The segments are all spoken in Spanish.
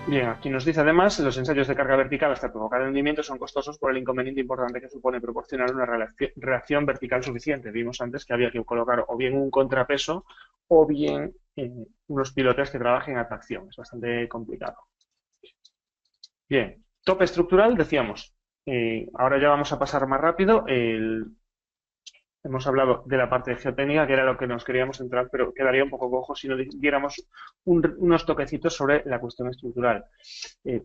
Bien, aquí nos dice además, los ensayos de carga vertical hasta provocar el hundimiento son costosos por el inconveniente importante que supone proporcionar una reacción vertical suficiente. Vimos antes que había que colocar o bien un contrapeso o bien unos pilotes que trabajen a tracción. Es bastante complicado. Bien, tope estructural, decíamos. Ahora ya vamos a pasar más rápido. Hemos hablado de la parte de geotécnica, que era lo que nos queríamos centrar, pero quedaría un poco cojo si no diéramos unos toquecitos sobre la cuestión estructural.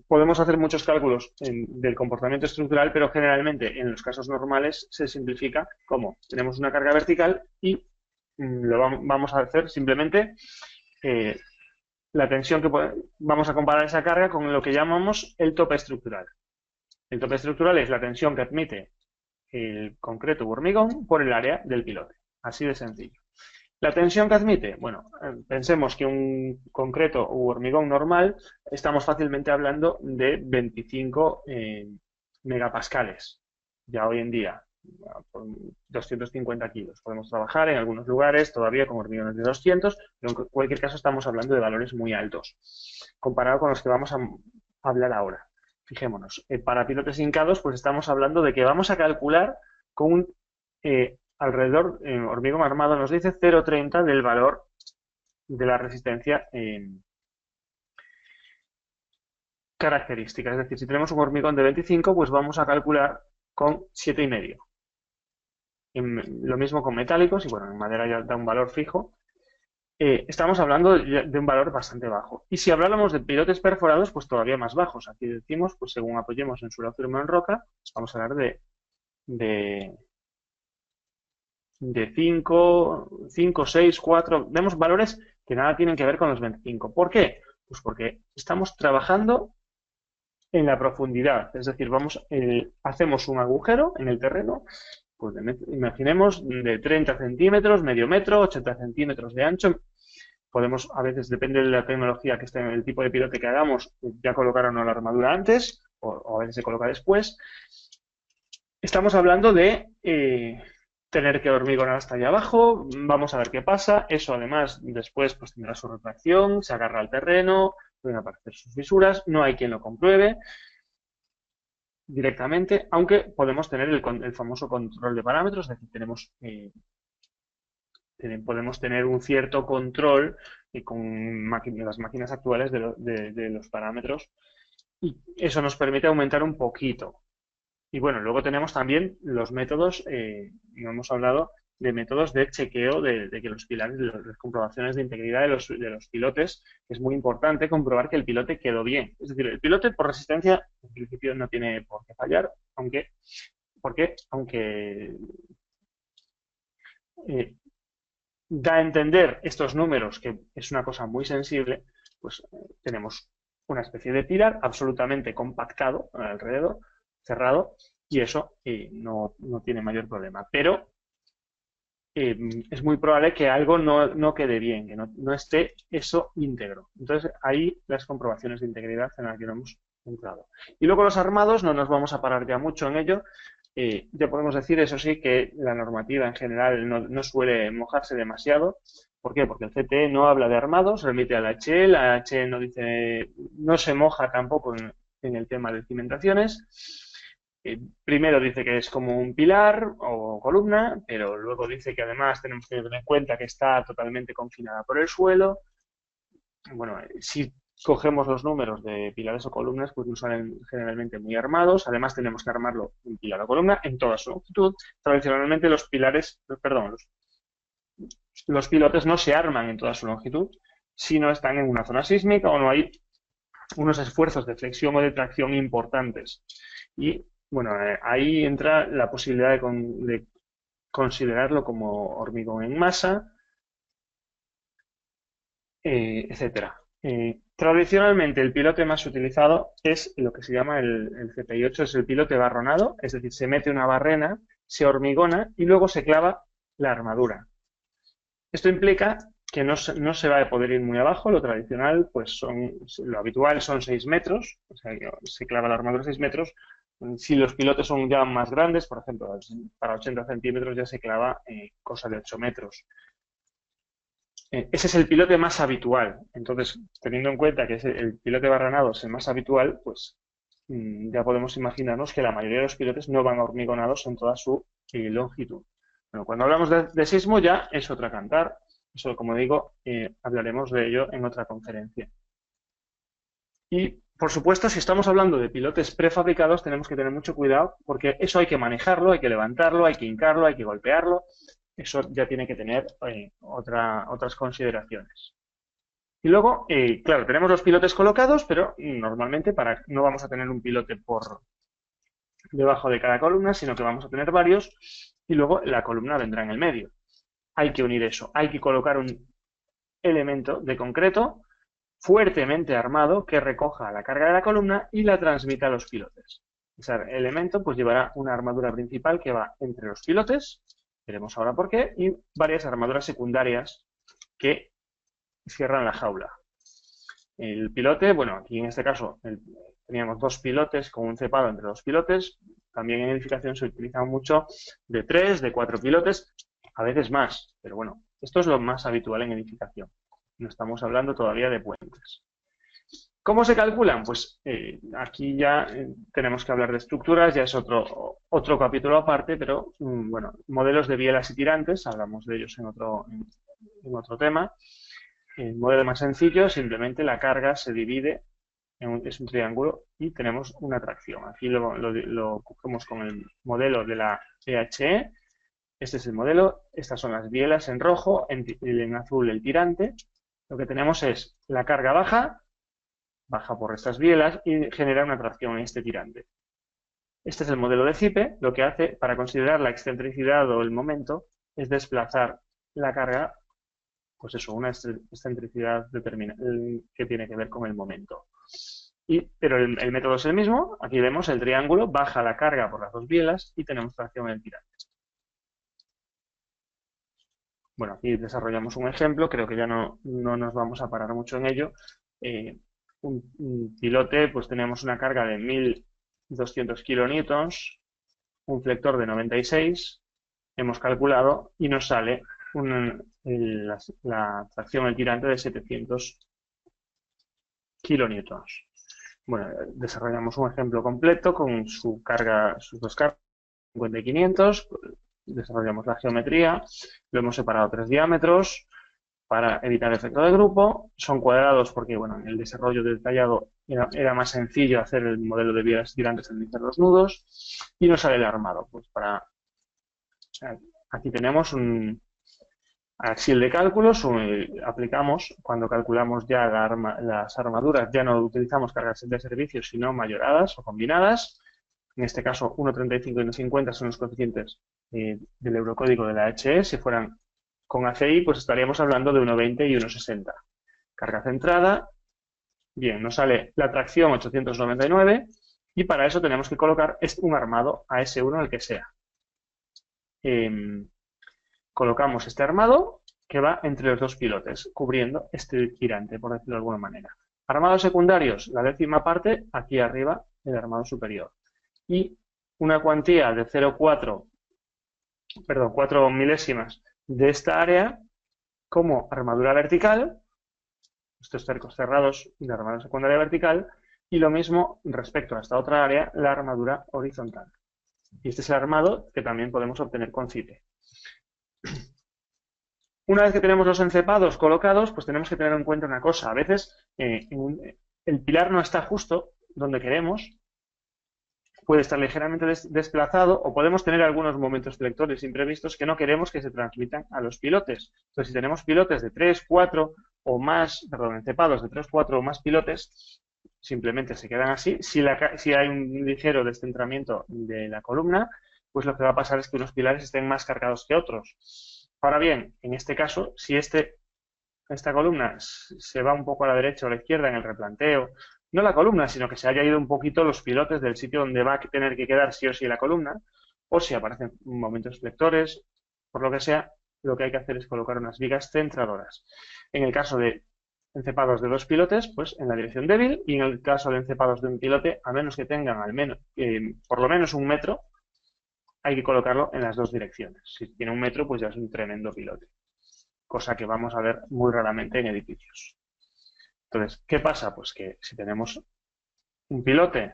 Podemos hacer muchos cálculos del comportamiento estructural, pero generalmente en los casos normales se simplifica como tenemos una carga vertical y vamos a hacer simplemente eh, la tensión que vamos a comparar esa carga con lo que llamamos el tope estructural. El tope estructural es la tensión que admite el concreto u hormigón por el área del pilote. Así de sencillo. La tensión que admite, bueno, pensemos que un concreto u hormigón normal, estamos fácilmente hablando de 25 megapascales, ya hoy en día, por 250 kilos. Podemos trabajar en algunos lugares todavía con hormigones de 200, pero en cualquier caso estamos hablando de valores muy altos, comparado con los que vamos a hablar ahora. Fijémonos, para pilotes hincados, pues estamos hablando de que vamos a calcular con un alrededor, hormigón armado nos dice 0,30 del valor de la resistencia característica. Es decir, si tenemos un hormigón de 25, pues vamos a calcular con 7,5. Lo mismo con metálicos, y bueno, en madera ya da un valor fijo. Estamos hablando de un valor bastante bajo. Y si habláramos de pilotes perforados, pues todavía más bajos. Aquí decimos, pues según apoyemos en suelo firme o en roca, vamos a hablar de 5, 6, 4, vemos valores que nada tienen que ver con los 25. ¿Por qué? Pues porque estamos trabajando en la profundidad, es decir, hacemos un agujero en el terreno, pues imaginemos de 30 centímetros, medio metro, 80 centímetros de ancho. Podemos, a veces, depende de la tecnología que esté en el tipo de pilote que hagamos, ya colocar o no la armadura antes, o a veces se coloca después. Estamos hablando de tener que hormigonar hasta allá abajo, vamos a ver qué pasa, eso además después pues tendrá su retracción, se agarra al terreno, pueden aparecer sus fisuras, no hay quien lo compruebe directamente, aunque podemos tener el famoso control de parámetros, es decir, podemos tener un cierto control con las máquinas actuales de los parámetros y eso nos permite aumentar un poquito. Y bueno, luego tenemos también los métodos, no hemos hablado de métodos de chequeo de que los pilares, de las comprobaciones de integridad de los pilotes, que es muy importante comprobar que el pilote quedó bien. Es decir, el pilote por resistencia, en principio, no tiene por qué fallar, aunque da a entender estos números, que es una cosa muy sensible, pues tenemos una especie de pilar absolutamente compactado alrededor, cerrado, y eso no tiene mayor problema. Pero es muy probable que algo no quede bien, que no esté eso íntegro. Entonces, ahí las comprobaciones de integridad en las que no hemos entrado. Y luego los armados, no nos vamos a parar ya mucho en ello. Ya podemos decir, eso sí, que la normativa en general no suele mojarse demasiado. ¿Por qué? Porque el CTE no habla de armados, remite a la HE, la HE no se moja tampoco en el tema de cimentaciones. Primero dice que es como un pilar o columna, pero luego dice que además tenemos que tener en cuenta que está totalmente confinada por el suelo. Bueno, si cogemos los números de pilares o columnas, pues nos salen generalmente muy armados. Además, tenemos que armarlo en pilar o columna en toda su longitud. Tradicionalmente, los pilotes no se arman en toda su longitud si no están en una zona sísmica o no hay unos esfuerzos de flexión o de tracción importantes. Y bueno, ahí entra la posibilidad de considerarlo como hormigón en masa, etcétera. Tradicionalmente el pilote más utilizado es lo que se llama el CPI-8, es el pilote barronado, es decir, se mete una barrena, se hormigona y luego se clava la armadura. Esto implica que no se va a poder ir muy abajo, lo tradicional, lo habitual son 6 metros, o sea, se clava la armadura 6 metros. Si los pilotes son ya más grandes, por ejemplo, para 80 centímetros ya se clava cosa de 8 metros. Ese es el pilote más habitual. Entonces, teniendo en cuenta que el pilote barranado es el más habitual, pues ya podemos imaginarnos que la mayoría de los pilotes no van hormigonados en toda su longitud. Bueno, cuando hablamos de sismo ya es otra cantar. Eso, como digo, hablaremos de ello en otra conferencia. Y, por supuesto, si estamos hablando de pilotes prefabricados, tenemos que tener mucho cuidado porque eso hay que manejarlo, hay que levantarlo, hay que hincarlo, hay que golpearlo. Eso ya tiene que tener otras consideraciones. Y luego, claro, tenemos los pilotes colocados, pero normalmente no vamos a tener un pilote por debajo de cada columna, sino que vamos a tener varios y luego la columna vendrá en el medio. Hay que unir eso, hay que colocar un elemento de concreto fuertemente armado que recoja la carga de la columna y la transmita a los pilotes. Ese elemento pues llevará una armadura principal que va entre los pilotes, veremos ahora por qué, y varias armaduras secundarias que cierran la jaula. El pilote, bueno, aquí en este caso teníamos dos pilotes con un cepado entre los pilotes. También en edificación se utiliza mucho de 3, de 4 pilotes, a veces más, pero bueno, esto es lo más habitual en edificación. No estamos hablando todavía de puentes. ¿Cómo se calculan? Pues aquí ya tenemos que hablar de estructuras, ya es otro capítulo aparte, pero bueno, modelos de bielas y tirantes, hablamos de ellos en otro tema. El modelo más sencillo, simplemente la carga se divide, es un triángulo y tenemos una tracción. Aquí lo cogemos con el modelo de la EHE. Este es el modelo, estas son las bielas en rojo, en azul el tirante. Lo que tenemos es la carga baja por estas bielas y genera una tracción en este tirante. Este es el modelo de Zipe, lo que hace para considerar la excentricidad o el momento es desplazar la carga, pues eso, una excentricidad que tiene que ver con el momento. Pero el método es el mismo, aquí vemos el triángulo, baja la carga por las dos bielas y tenemos tracción en el tirante. Bueno, aquí desarrollamos un ejemplo, creo que ya no nos vamos a parar mucho en ello. Un pilote, pues tenemos una carga de 1200 kilonewtons, un flector de 96, hemos calculado y nos sale la tracción del tirante de 700 kilonewtons. Bueno, desarrollamos un ejemplo completo con sus dos cargas, 50 y 500, desarrollamos la geometría, lo hemos separado 3 diámetros para evitar efecto de grupo, son cuadrados porque, bueno, en el desarrollo detallado era más sencillo hacer el modelo de bielas tirantes al iniciar los nudos, y nos sale el armado. Pues aquí tenemos un axial de cálculos, aplicamos, cuando calculamos ya las armaduras, ya no utilizamos cargas de servicio, sino mayoradas o combinadas. En este caso, 1,35 y 1,50 son los coeficientes del eurocódigo de la HE. Si fueran con ACI, pues estaríamos hablando de 1,20 y 1,60. Carga centrada. Bien, nos sale la tracción 899 y para eso tenemos que colocar un armado AS1, el que sea. Colocamos este armado que va entre los dos pilotes, cubriendo este girante, por decirlo de alguna manera. Armados secundarios, la décima parte, aquí arriba, el armado superior. Y una cuantía de 4 milésimas de esta área como armadura vertical, estos cercos cerrados de armadura secundaria vertical, y lo mismo respecto a esta otra área, la armadura horizontal. Y este es el armado que también podemos obtener con Zipe. Una vez que tenemos los encepados colocados, pues tenemos que tener en cuenta una cosa. A veces el pilar no está justo donde queremos, puede estar ligeramente desplazado o podemos tener algunos momentos flectores imprevistos que no queremos que se transmitan a los pilotes. Entonces, si tenemos pilotes de 3, 4 o más, perdón, encepados de 3, 4 o más pilotes, simplemente se quedan así. Si hay un ligero descentramiento de la columna, pues lo que va a pasar es que unos pilares estén más cargados que otros. Ahora bien, en este caso, si esta columna se va un poco a la derecha o a la izquierda en el replanteo, no la columna, sino que se haya ido un poquito los pilotes del sitio donde va a tener que quedar sí o sí la columna, o si aparecen momentos flectores, por lo que sea, lo que hay que hacer es colocar unas vigas centradoras. En el caso de encepados de 2 pilotes, pues en la dirección débil, y en el caso de encepados de un pilote, a menos que tengan por lo menos 1 metro, hay que colocarlo en las dos direcciones. Si tiene 1 metro, pues ya es un tremendo pilote. cosa que vamos a ver muy raramente en edificios. Entonces, ¿qué pasa? Pues que si tenemos un pilote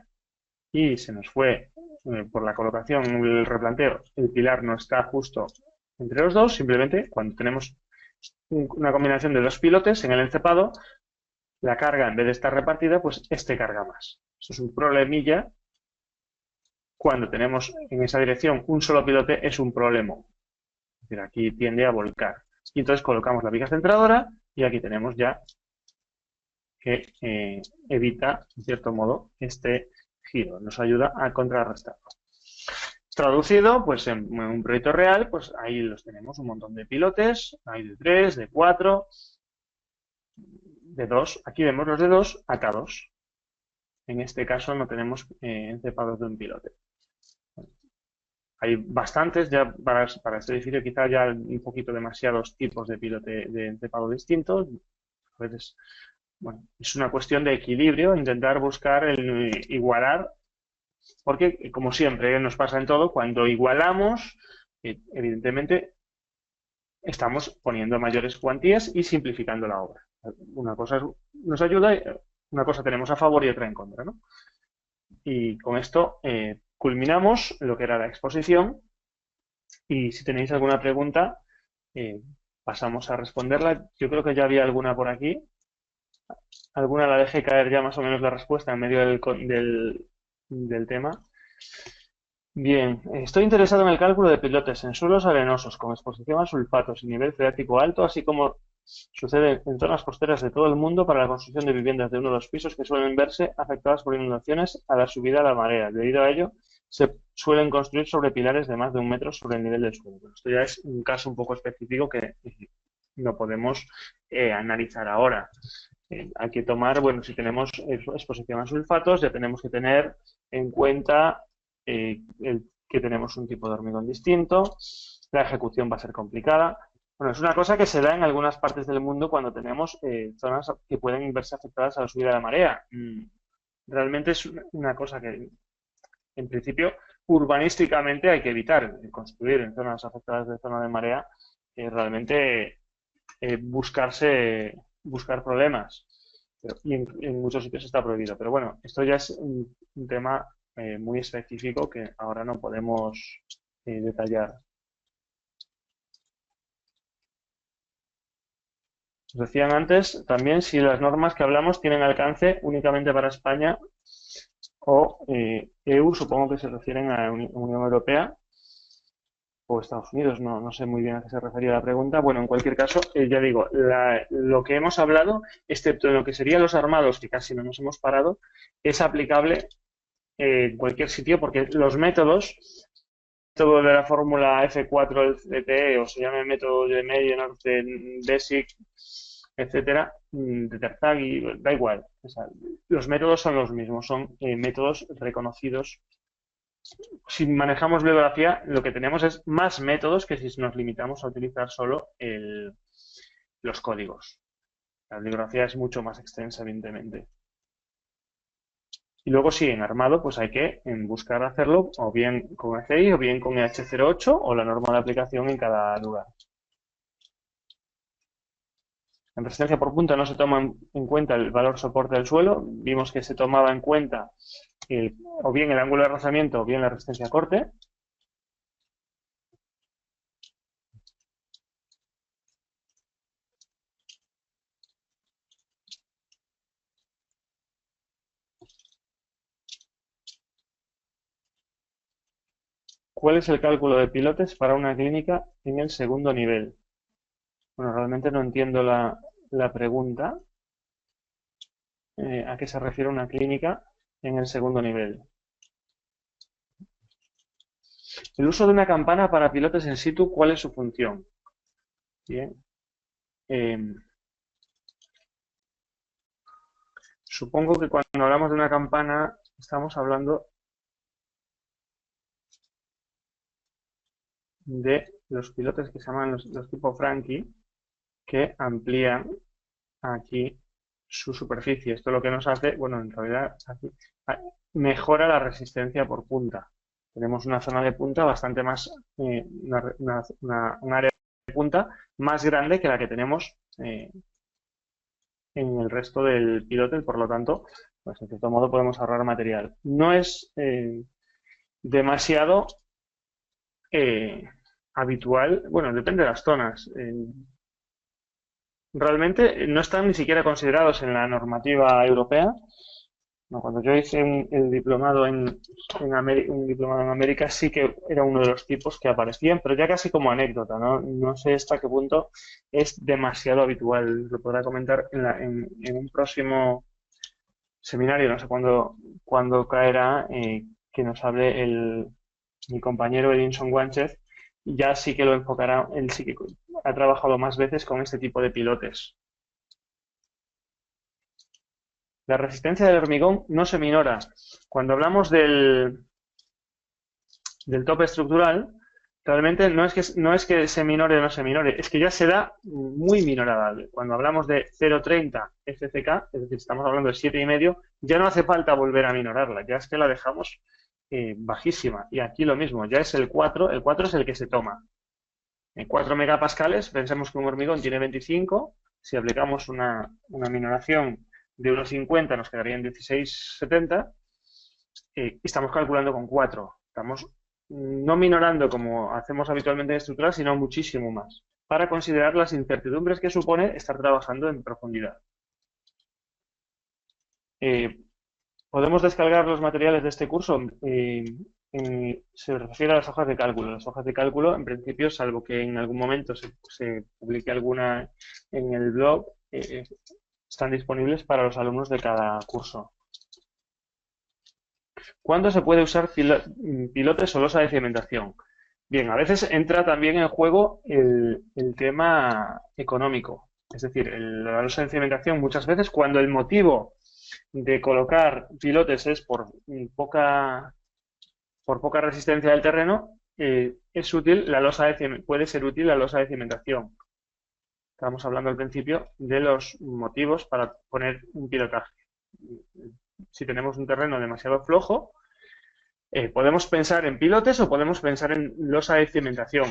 y se nos fue por la colocación, el replanteo, el pilar no está justo entre los dos, simplemente cuando tenemos una combinación de dos pilotes en el encepado, la carga en vez de estar repartida, pues este carga más. Eso es un problemilla. Cuando tenemos en esa dirección un solo pilote es un problema. Es decir, aquí tiende a volcar. Y entonces colocamos la viga centradora y aquí tenemos ya que evita, en cierto modo, este giro. Nos ayuda a contrarrestarlo. Traducido, pues en un proyecto real, pues ahí los tenemos un montón de pilotes, hay de 3, de 4, de 2. Aquí vemos los de 2 atados. En este caso no tenemos encepados de un pilote. Hay bastantes, ya para este edificio quizá ya un poquito demasiados tipos de pilote de encepado distintos. A veces, bueno, es una cuestión de equilibrio, intentar buscar el igualar, porque como siempre nos pasa en todo, cuando igualamos, evidentemente estamos poniendo mayores cuantías y simplificando la obra. Una cosa nos ayuda, una cosa tenemos a favor y otra en contra, ¿no? Y con esto culminamos lo que era la exposición y si tenéis alguna pregunta pasamos a responderla. Yo creo que ya había alguna por aquí. Alguna la dejé caer ya más o menos la respuesta en medio del tema. Bien, estoy interesado en el cálculo de pilotes en suelos arenosos con exposición a sulfatos y nivel freático alto, así como sucede en zonas costeras de todo el mundo para la construcción de viviendas de uno o dos pisos que suelen verse afectadas por inundaciones a la subida de la marea. Debido a ello, se suelen construir sobre pilares de más de 1 metro sobre el nivel del suelo. Esto ya es un caso un poco específico que no podemos analizar ahora. Hay que tomar, bueno, si tenemos exposición a sulfatos, ya tenemos que tener en cuenta que tenemos un tipo de hormigón distinto, la ejecución va a ser complicada. Bueno, es una cosa que se da en algunas partes del mundo cuando tenemos zonas que pueden verse afectadas a la subida de la marea. Realmente es una cosa que, en principio, urbanísticamente hay que evitar construir en zonas afectadas de zona de marea, realmente buscar problemas. Y en muchos sitios está prohibido. Pero bueno, esto ya es un tema muy específico que ahora no podemos detallar. Os decían antes también si las normas que hablamos tienen alcance únicamente para España o EU, supongo que se refieren a Unión Europea o Estados Unidos, no sé muy bien a qué se refería la pregunta. Bueno, en cualquier caso, ya digo, lo que hemos hablado, excepto en lo que serían los armados, que casi no nos hemos parado, es aplicable en cualquier sitio porque los métodos, todo de la fórmula F4 del CTE o se llama el método de Medianor, de Basic, etcétera, de Terzaghi, da igual. O sea, los métodos son los mismos, son métodos reconocidos. Si manejamos bibliografía, lo que tenemos es más métodos que si nos limitamos a utilizar solo los códigos. La bibliografía es mucho más extensa, evidentemente. Y luego sí, en armado, pues hay que buscar hacerlo o bien con ECI o bien con EH08 o la norma de aplicación en cada lugar. En resistencia por punta no se toma en cuenta el valor soporte del suelo. Vimos que se tomaba en cuenta o bien el ángulo de rozamiento o bien la resistencia a corte. ¿Cuál es el cálculo de pilotes para una clínica en el segundo nivel? Bueno, realmente no entiendo la pregunta. ¿A qué se refiere una clínica en el segundo nivel? El uso de una campana para pilotes in situ, ¿cuál es su función? Bien. Supongo que cuando hablamos de una campana estamos hablando de los pilotes que se llaman los tipo Frankie, que amplían aquí su superficie. Esto lo que nos hace, bueno, en realidad aquí, mejora la resistencia por punta. Tenemos una zona de punta bastante más, un área punta más grande que la que tenemos en el resto del pilote, por lo tanto, pues en cierto modo podemos ahorrar material. No es demasiado habitual, bueno, depende de las zonas. Realmente no están ni siquiera considerados en la normativa europea. No, cuando yo hice el diplomado un diplomado en América, sí que era uno de los tipos que aparecían, pero ya casi como anécdota, ¿no? No sé hasta qué punto es demasiado habitual. Lo podrá comentar en un próximo seminario, no sé cuándo caerá, que nos hable mi compañero Edinson Guánchez, y ya sí que lo enfocará, él sí que ha trabajado más veces con este tipo de pilotes. La resistencia del hormigón no se minora. Cuando hablamos del tope estructural, realmente no es que se minore o no se minore, es que ya se da muy minorada. Cuando hablamos de 0,30 FCK, es decir, estamos hablando de 7,5, ya no hace falta volver a minorarla, ya es que la dejamos bajísima. Y aquí lo mismo, ya es el 4 es el que se toma. En 4 megapascales, pensemos que un hormigón tiene 25, si aplicamos una minoración de 1,50 nos quedaría en 16,70 y estamos calculando con 4. Estamos no minorando como hacemos habitualmente en estructuras, sino muchísimo más, para considerar las incertidumbres que supone estar trabajando en profundidad. Podemos descargar los materiales de este curso. Se refiere a las hojas de cálculo. Las hojas de cálculo, en principio, salvo que en algún momento se publique alguna en el blog, están disponibles para los alumnos de cada curso. ¿Cuándo se puede usar pilotes o losa de cimentación? Bien, a veces entra también en juego el tema económico. Es decir, la losa de cimentación muchas veces cuando el motivo de colocar pilotes es por poca resistencia del terreno, es útil puede ser útil la losa de cimentación. Estábamos hablando al principio de los motivos para poner un pilotaje. Si tenemos un terreno demasiado flojo, podemos pensar en pilotes o podemos pensar en losa de cimentación.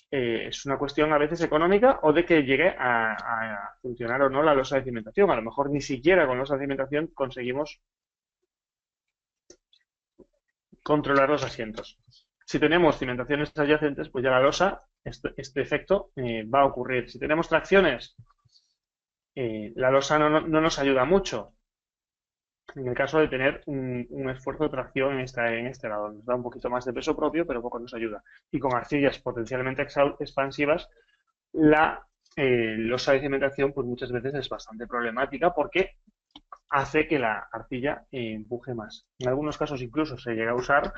Es una cuestión a veces económica o de que llegue a funcionar o no la losa de cimentación. A lo mejor ni siquiera con losa de cimentación conseguimos controlar los asientos. Si tenemos cimentaciones adyacentes, pues ya la losa, este efecto va a ocurrir. Si tenemos tracciones, la losa no nos ayuda mucho. En el caso de tener un esfuerzo de tracción en este lado, nos da un poquito más de peso propio, pero poco nos ayuda. Y con arcillas potencialmente expansivas, la losa de cimentación pues muchas veces es bastante problemática porque hace que la arcilla empuje más. En algunos casos incluso se llega a usar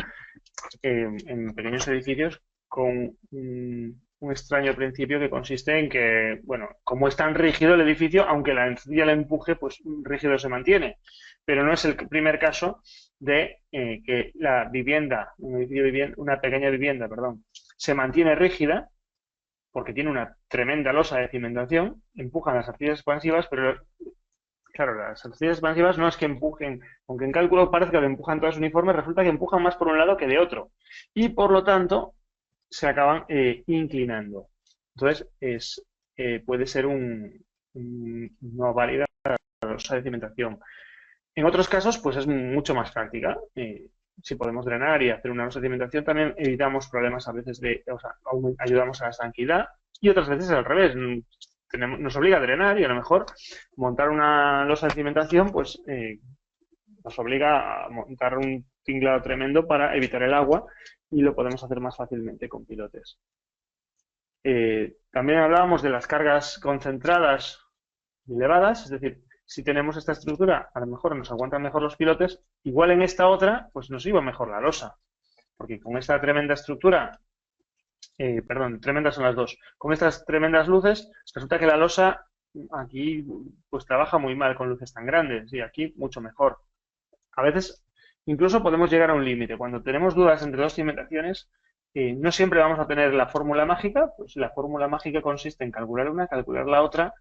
en pequeños edificios con un extraño principio que consiste en que, bueno, como es tan rígido el edificio, aunque la arcilla la empuje, pues rígido se mantiene. Pero no es el primer caso de que la vivienda, una pequeña vivienda, perdón, se mantiene rígida porque tiene una tremenda losa de cimentación, empujan las arcillas expansivas, pero claro, las arcillas expansivas no es que empujen, aunque en cálculo parezca que empujan todas uniformes, resulta que empujan más por un lado que de otro. Y por lo tanto, se acaban inclinando. Entonces, puede ser no válida la losa de cimentación. En otros casos, pues es mucho más práctica. Si podemos drenar y hacer una losa de cimentación, también evitamos problemas a veces ayudamos a la estanquidad y otras veces al revés. Nos obliga a drenar y a lo mejor montar una losa de cimentación, pues nos obliga a montar un tinglado tremendo para evitar el agua y lo podemos hacer más fácilmente con pilotes. También hablábamos de las cargas concentradas elevadas, es decir, si tenemos esta estructura, a lo mejor nos aguantan mejor los pilotes, igual en esta otra, pues nos iba mejor la losa, porque con esta tremenda estructura, tremendas son las dos, con estas tremendas luces, resulta que la losa aquí pues trabaja muy mal con luces tan grandes y aquí mucho mejor. A veces incluso podemos llegar a un límite. Cuando tenemos dudas entre dos cimentaciones, no siempre vamos a tener la fórmula mágica, pues la fórmula mágica consiste en calcular una, calcular la otra,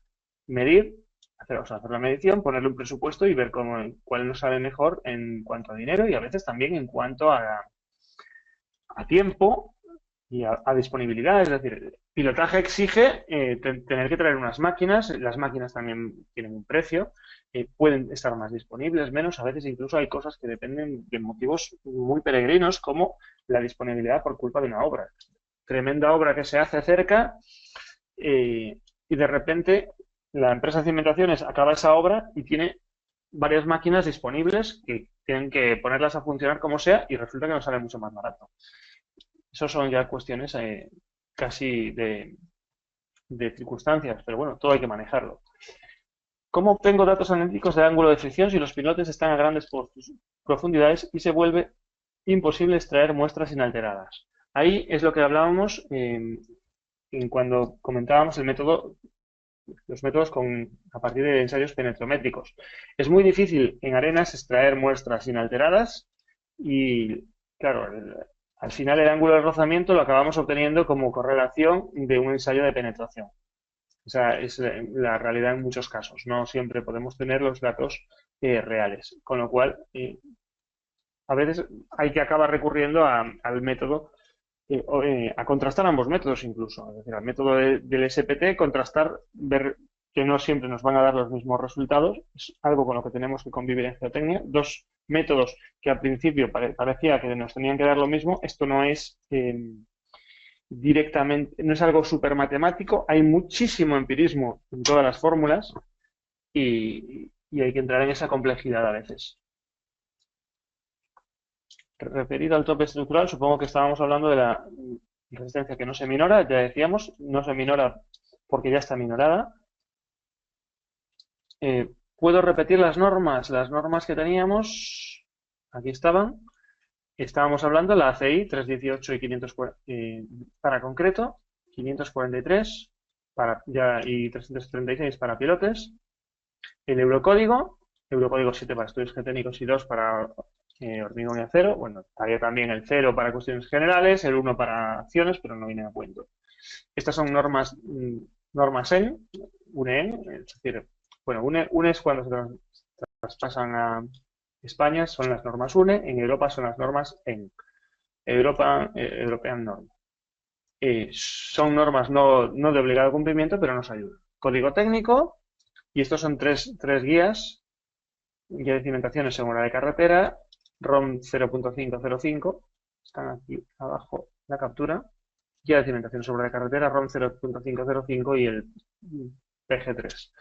medir, hacer la medición, ponerle un presupuesto y ver cuál nos sale mejor en cuanto a dinero y a veces también en cuanto a tiempo y a disponibilidad. Es decir, el pilotaje exige tener que traer unas máquinas, las máquinas también tienen un precio, pueden estar más disponibles, menos, a veces incluso hay cosas que dependen de motivos muy peregrinos como la disponibilidad por culpa de una obra. Tremenda obra que se hace cerca y de repente la empresa de cimentaciones acaba esa obra y tiene varias máquinas disponibles que tienen que ponerlas a funcionar como sea y resulta que nos sale mucho más barato. Eso son ya cuestiones casi de circunstancias, pero bueno, todo hay que manejarlo. ¿Cómo obtengo datos analíticos de ángulo de fricción si los pilotes están a grandes profundidades y se vuelve imposible extraer muestras inalteradas? Ahí es lo que hablábamos en cuando comentábamos los métodos a partir de ensayos penetrométricos. Es muy difícil en arenas extraer muestras inalteradas y, claro, al final el ángulo de rozamiento lo acabamos obteniendo como correlación de un ensayo de penetración. Esa es la realidad en muchos casos. No siempre podemos tener los datos reales. Con lo cual, a veces hay que acabar recurriendo al método, a contrastar ambos métodos incluso. Es decir, al método del SPT, contrastar, ver que no siempre nos van a dar los mismos resultados. Es algo con lo que tenemos que convivir en geotecnia. Dos métodos que al principio parecía que nos tenían que dar lo mismo. Esto no es directamente, no es algo súper matemático, hay muchísimo empirismo en todas las fórmulas y hay que entrar en esa complejidad a veces. Referido al tope estructural, supongo que estábamos hablando de la resistencia que no se minora, ya decíamos, no se minora porque ya está minorada. ¿Puedo repetir las normas? Las normas que teníamos, aquí estaban. Estábamos hablando de la ACI 318 y 540 para concreto, 543 y 336 para pilotes, el Eurocódigo 7 para estudios geotécnicos y 2 para hormigón y acero, bueno, estaría también el 0 para cuestiones generales, el 1 para acciones, pero no viene a cuento. Estas son normas EN, UNEN, es decir, bueno, UNE es cuando se traspasan a España, son las normas UNE, en Europa son las normas EN, European Norm. Son normas no de obligado cumplimiento, pero nos ayudan. Código técnico, y estos son tres guías, guía de cimentaciones según la de carretera, ROM 0.505, están aquí abajo la captura, guía de cimentación sobre la carretera, ROM 0.505 y el PG3.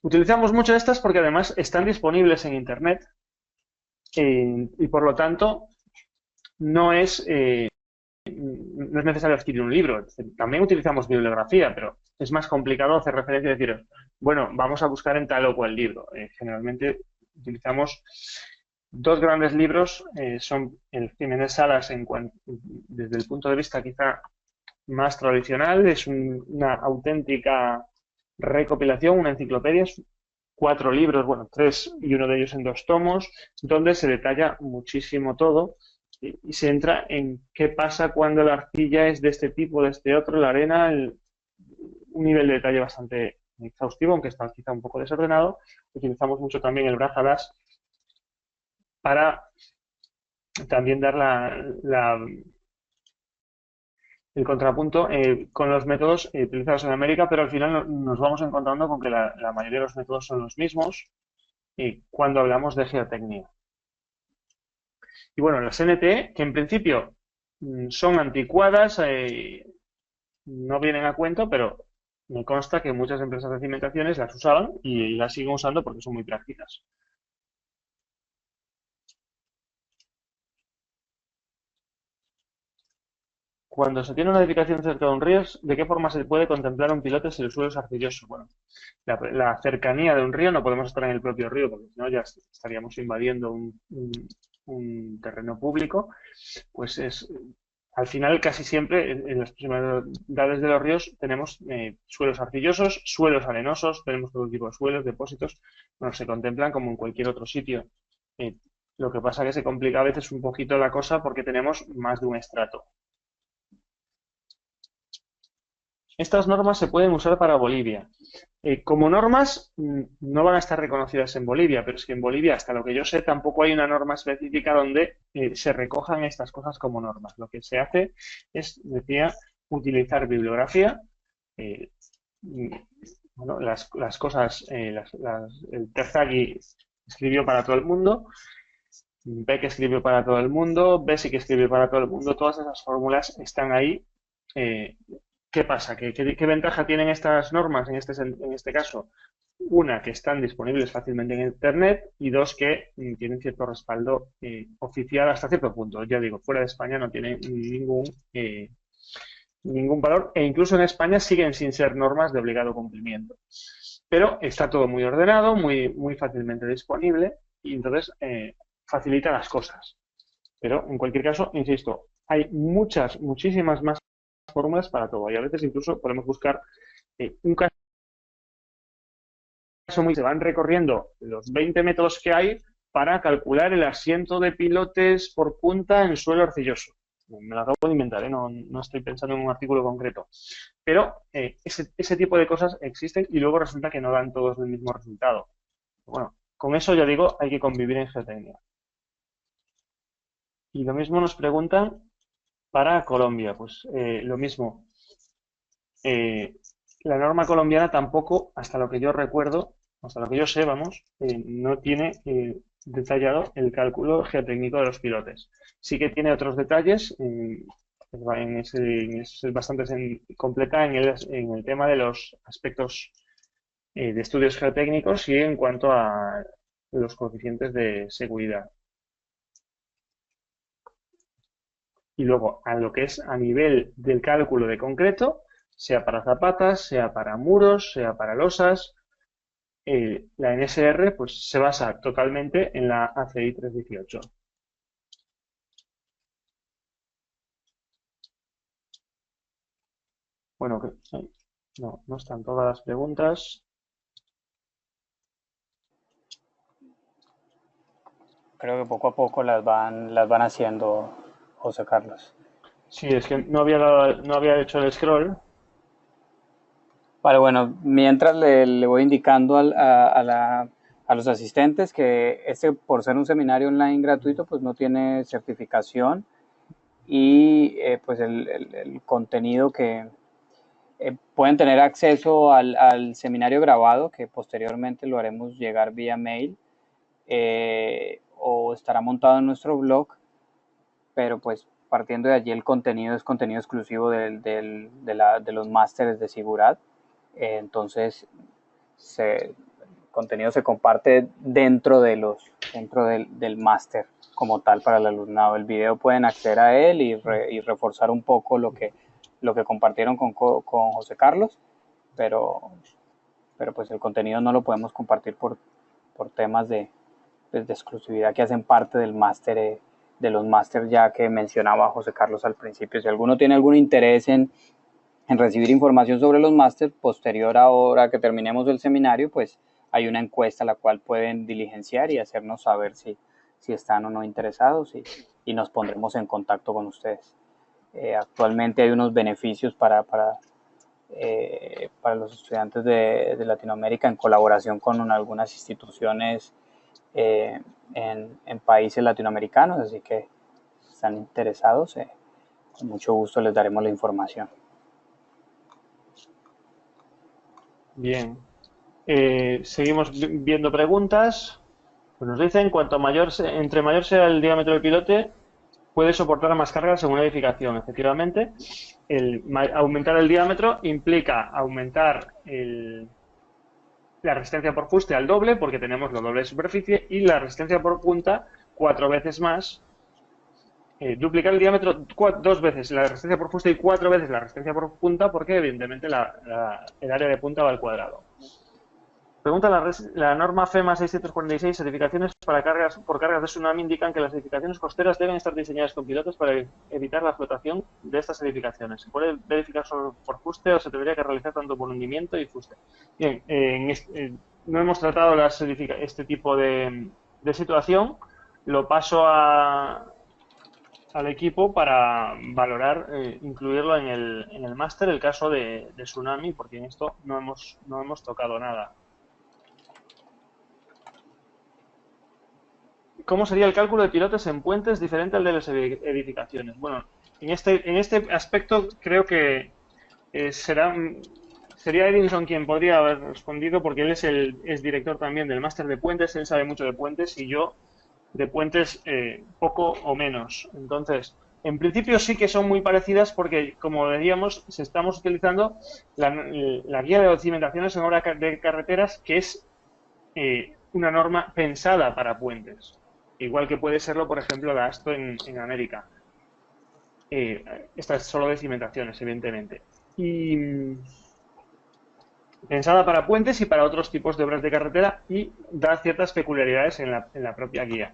Utilizamos mucho de estas porque además están disponibles en Internet y por lo tanto no es necesario adquirir un libro. También utilizamos bibliografía, pero es más complicado hacer referencia y decir, bueno, vamos a buscar en tal o cual libro. Generalmente utilizamos dos grandes libros, son el Jiménez Salas desde el punto de vista quizá más tradicional, es una auténtica recopilación, una enciclopedia, 4 libros, bueno, 3 y uno de ellos en 2 tomos, donde se detalla muchísimo todo y se entra en qué pasa cuando la arcilla es de este tipo, de este otro, la arena, un nivel de detalle bastante exhaustivo, aunque está quizá un poco desordenado. Utilizamos mucho también el Brazadas para también dar el contrapunto con los métodos utilizados en América, pero al final nos vamos encontrando con que la mayoría de los métodos son los mismos cuando hablamos de geotecnia. Y bueno, las NT, que en principio son anticuadas, no vienen a cuento, pero me consta que muchas empresas de cimentaciones las usaban y las siguen usando porque son muy prácticas. Cuando se tiene una edificación cerca de un río, ¿de qué forma se puede contemplar un pilote si el suelo es arcilloso? Bueno, la cercanía de un río, no podemos estar en el propio río porque si no ya estaríamos invadiendo un terreno público, pues al final casi siempre en las proximidades de los ríos tenemos suelos arcillosos, suelos arenosos, tenemos todo tipo de suelos, depósitos, bueno, se contemplan como en cualquier otro sitio. Lo que pasa es que se complica a veces un poquito la cosa porque tenemos más de un estrato. Estas normas se pueden usar para Bolivia. Como normas, no van a estar reconocidas en Bolivia, pero es que en Bolivia, hasta lo que yo sé, tampoco hay una norma específica donde se recojan estas cosas como normas. Lo que se hace es, decía, utilizar bibliografía, eh, mm, bueno, las cosas, el Terzaghi escribió para todo el mundo, Beck escribió para todo el mundo, Basic escribió para todo el mundo, todas esas fórmulas están ahí. eh, ¿Qué pasa? ¿Qué ventaja tienen estas normas en este caso? Una, que están disponibles fácilmente en Internet y dos, que tienen cierto respaldo oficial hasta cierto punto. Ya digo, fuera de España no tienen ningún valor e incluso en España siguen sin ser normas de obligado cumplimiento. Pero está todo muy ordenado, muy fácilmente disponible y entonces facilita las cosas. Pero en cualquier caso, insisto, hay muchísimas más fórmulas para todo. Y a veces incluso podemos buscar un caso muy... Se van recorriendo los 20 métodos que hay para calcular el asiento de pilotes por punta en suelo arcilloso. Me lo acabo de inventar, ¿eh? No estoy pensando en un artículo concreto. Pero ese tipo de cosas existen y luego resulta que no dan todos el mismo resultado. Bueno, con eso ya digo, hay que convivir en geotecnia. Y lo mismo nos preguntan para Colombia, pues lo mismo. Eh, la norma colombiana tampoco, hasta lo que yo recuerdo, hasta lo que yo sé, vamos, no tiene detallado el cálculo geotécnico de los pilotes. Sí que tiene otros detalles, es bastante completa en el tema de los aspectos de estudios geotécnicos y en cuanto a los coeficientes de seguridad. Y luego a lo que es a nivel del cálculo de concreto, sea para zapatas, sea para muros, sea para losas, la NSR pues, se basa totalmente en la ACI 318. Bueno, no están todas las preguntas. Creo que poco a poco las van haciendo, José Carlos. Sí, es que no había hecho el scroll. Vale, bueno, mientras le voy indicando a los asistentes que este, por ser un seminario online gratuito, pues no tiene certificación y pues el contenido que pueden tener acceso al seminario grabado, que posteriormente lo haremos llegar vía mail, o estará montado en nuestro blog, pero pues partiendo de allí el contenido es contenido exclusivo de los másteres de Sigurat. Entonces el contenido se comparte dentro del máster como tal para el alumnado. El video pueden acceder a él y reforzar un poco lo que compartieron con José Carlos, pero pues el contenido no lo podemos compartir por temas pues, de exclusividad que hacen parte del máster, de los máster ya que mencionaba José Carlos al principio. Si alguno tiene algún interés en recibir información sobre los máster, posterior ahora que terminemos el seminario, pues hay una encuesta la cual pueden diligenciar y hacernos saber si están o no interesados y nos pondremos en contacto con ustedes. Actualmente hay unos beneficios para los estudiantes de Latinoamérica en colaboración con algunas instituciones en países latinoamericanos, así que si están interesados, con mucho gusto les daremos la información. Bien. Seguimos viendo preguntas. Pues nos dicen, entre mayor sea el diámetro del pilote, puede soportar más cargas según la edificación. Efectivamente, aumentar el diámetro implica aumentar la resistencia por fuste al doble, porque tenemos lo doble de superficie, y la resistencia por punta 4 veces más. Duplicar el diámetro 2 veces la resistencia por fuste y 4 veces la resistencia por punta, porque evidentemente el área de punta va al cuadrado. Pregunta la norma FEMA 646, certificaciones por cargas de tsunami indican que las edificaciones costeras deben estar diseñadas con pilotes para evitar la flotación de estas edificaciones. ¿Se puede verificar solo por fuste o se debería que realizar tanto por hundimiento y fuste? Bien, no hemos tratado este tipo de situación. Lo paso a al equipo para valorar, incluirlo en el máster, el caso de Tsunami, porque en esto no hemos tocado nada. ¿Cómo sería el cálculo de pilotes en puentes diferente al de las edificaciones? Bueno, en este aspecto creo que sería Edinson quien podría haber respondido, porque él es director también del máster de puentes, él sabe mucho de puentes y yo de puentes poco o menos. Entonces, en principio sí que son muy parecidas porque, como decíamos, estamos utilizando la guía de cimentaciones en obra de carreteras, que es una norma pensada para puentes. Igual que puede serlo, por ejemplo, la ASTO en América. Esta es solo de cimentaciones, evidentemente. Y pensada para puentes y para otros tipos de obras de carretera y da ciertas peculiaridades en la propia guía.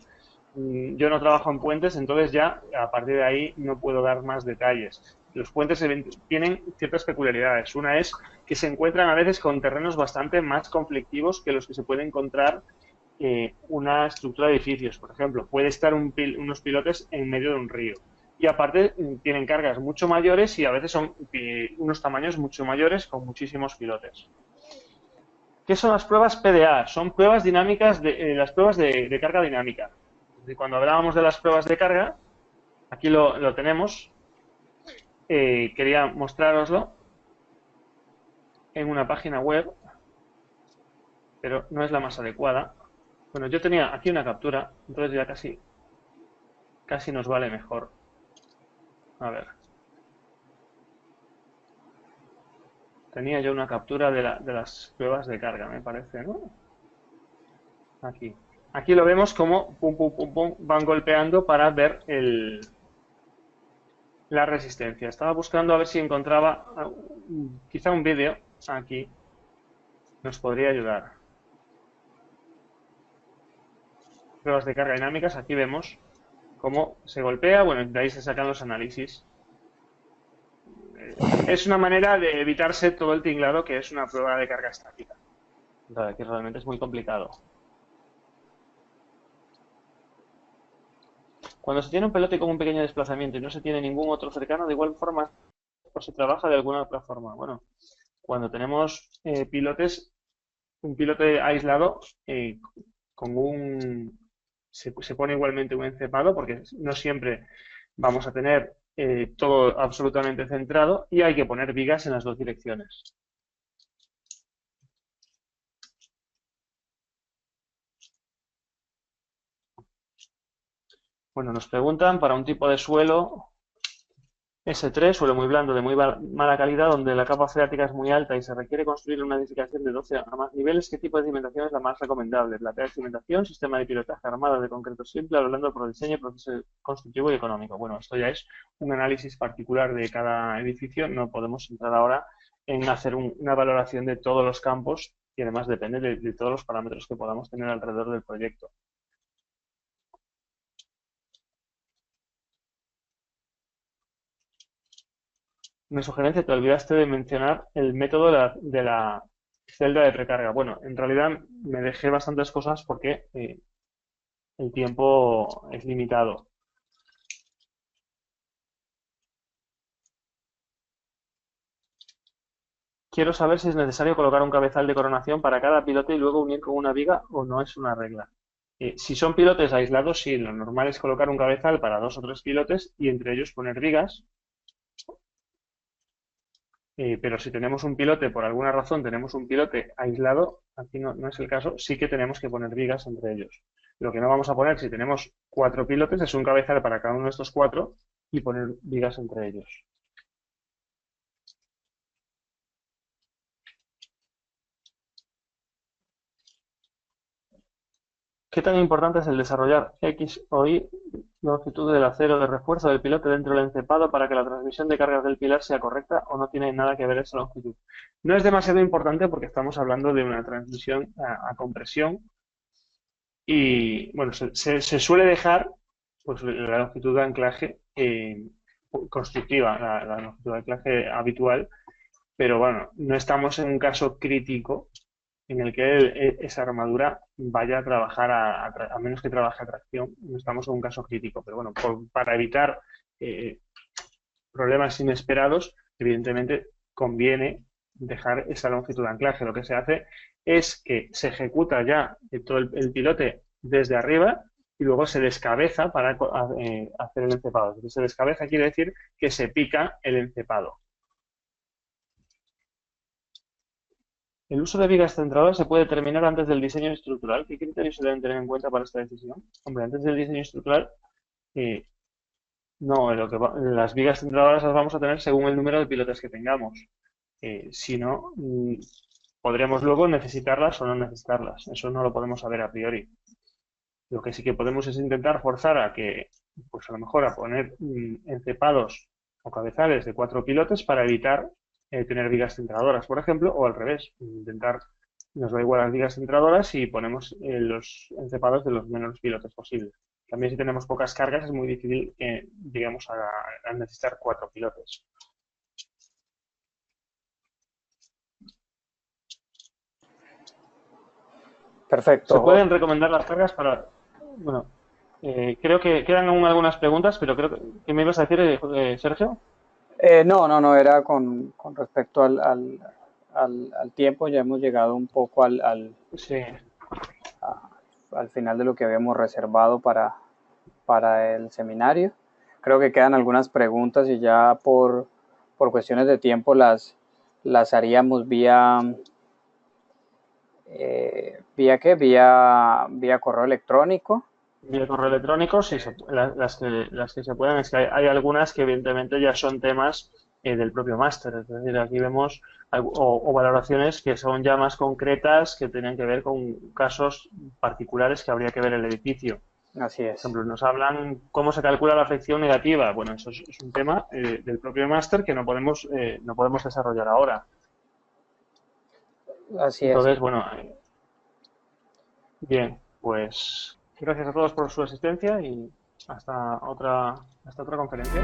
Yo no trabajo en puentes, entonces ya a partir de ahí no puedo dar más detalles. Los puentes tienen ciertas peculiaridades. Una es que se encuentran a veces con terrenos bastante más conflictivos que los que se puede encontrar una estructura de edificios. Por ejemplo, puede estar unos pilotes en medio de un río. Y aparte tienen cargas mucho mayores y a veces son unos tamaños mucho mayores con muchísimos pilotes. ¿Qué son las pruebas PDA? Son pruebas dinámicas, las pruebas de carga dinámica. Cuando hablábamos de las pruebas de carga, aquí lo tenemos. Quería mostrároslo en una página web, pero no es la más adecuada. Bueno, yo tenía aquí una captura, entonces ya casi nos vale mejor. A ver. Tenía yo una captura de las pruebas de carga, me parece, ¿no? Aquí. Aquí lo vemos como pum, pum, pum, pum, van golpeando para ver la resistencia. Estaba buscando a ver si encontraba quizá un vídeo aquí. Nos podría ayudar. Pruebas de carga dinámicas, aquí vemos cómo se golpea, bueno, de ahí se sacan los análisis. Es una manera de evitarse todo el tinglado que es una prueba de carga estática, que realmente es muy complicado. Cuando se tiene un pelote con un pequeño desplazamiento y no se tiene ningún otro cercano, de igual forma o se trabaja de alguna otra forma. Bueno, cuando tenemos un pilote aislado con se pone igualmente un encepado porque no siempre vamos a tener todo absolutamente centrado y hay que poner vigas en las dos direcciones. Bueno, nos preguntan para un tipo de suelo S3, suelo muy blando de muy mala calidad, donde la capa freática es muy alta y se requiere construir una edificación de 12 a más niveles. ¿Qué tipo de cimentación es la más recomendable? La de cimentación, sistema de pilotaje armada de concreto simple, hablando por diseño, proceso constructivo y económico. Bueno, esto ya es un análisis particular de cada edificio. No podemos entrar ahora en hacer una valoración de todos los campos y además depende de todos los parámetros que podamos tener alrededor del proyecto. Una sugerencia, te olvidaste de mencionar el método de la celda de precarga. Bueno, en realidad me dejé bastantes cosas porque el tiempo es limitado. Quiero saber si es necesario colocar un cabezal de coronación para cada pilote y luego unir con una viga o no es una regla. Si son pilotes aislados, sí, lo normal es colocar un cabezal para dos o tres pilotes y entre ellos poner vigas. Pero si tenemos un pilote, por alguna razón tenemos un pilote aislado, aquí no es el caso, sí que tenemos que poner vigas entre ellos. Lo que no vamos a poner si tenemos cuatro pilotes es un cabezal para cada uno de estos cuatro y poner vigas entre ellos. ¿Qué tan importante es el desarrollar X o Y longitud del acero de refuerzo del pilote dentro del encepado para que la transmisión de cargas del pilar sea correcta o no tiene nada que ver esa longitud? No es demasiado importante porque estamos hablando de una transmisión a compresión y bueno, se suele dejar pues, la longitud de anclaje constructiva, la longitud de anclaje habitual, pero bueno, no estamos en un caso crítico en el que esa armadura vaya a trabajar, a menos que trabaje a tracción. No estamos en un caso crítico, pero bueno, para evitar eh, problemas inesperados, evidentemente conviene dejar esa longitud de anclaje. Lo que se hace es que se ejecuta ya todo el pilote desde arriba y luego se descabeza para hacer el encepado. Entonces, se descabeza quiere decir que se pica el encepado. El uso de vigas centradoras se puede determinar antes del diseño estructural. ¿Qué criterios se deben tener en cuenta para esta decisión? Hombre, antes del diseño estructural, eh, no, las vigas centradoras las vamos a tener según el número de pilotes que tengamos. Si no, podremos luego necesitarlas o no necesitarlas. Eso no lo podemos saber a priori. Lo que sí que podemos es intentar forzar a que, pues a lo mejor a poner encepados o cabezales de 4 pilotes para evitar tener vigas centradoras, por ejemplo, o al revés, intentar, nos da igual las vigas centradoras y ponemos los encepados de los menores pilotes posibles. También si tenemos pocas cargas es muy difícil que lleguemos a necesitar 4 pilotes. Perfecto. Se pueden recomendar las cargas para... Bueno, creo que quedan aún algunas preguntas, pero creo que me ibas a decir, Sergio. No, era con respecto al tiempo, ya hemos llegado un poco Sí. al final de lo que habíamos reservado para el seminario. Creo que quedan algunas preguntas y ya por cuestiones de tiempo las haríamos vía correo electrónico. Vía correo electrónico, sí, las que se pueden, es que hay algunas que evidentemente ya son temas del propio máster, es decir, aquí vemos o valoraciones que son ya más concretas, que tienen que ver con casos particulares que habría que ver el edificio. Así es. Por ejemplo, nos hablan cómo se calcula la afección negativa. Bueno, eso es un tema del propio máster que no podemos desarrollar ahora. Así es. Entonces, bueno, bien, pues gracias a todos por su asistencia y hasta otra conferencia.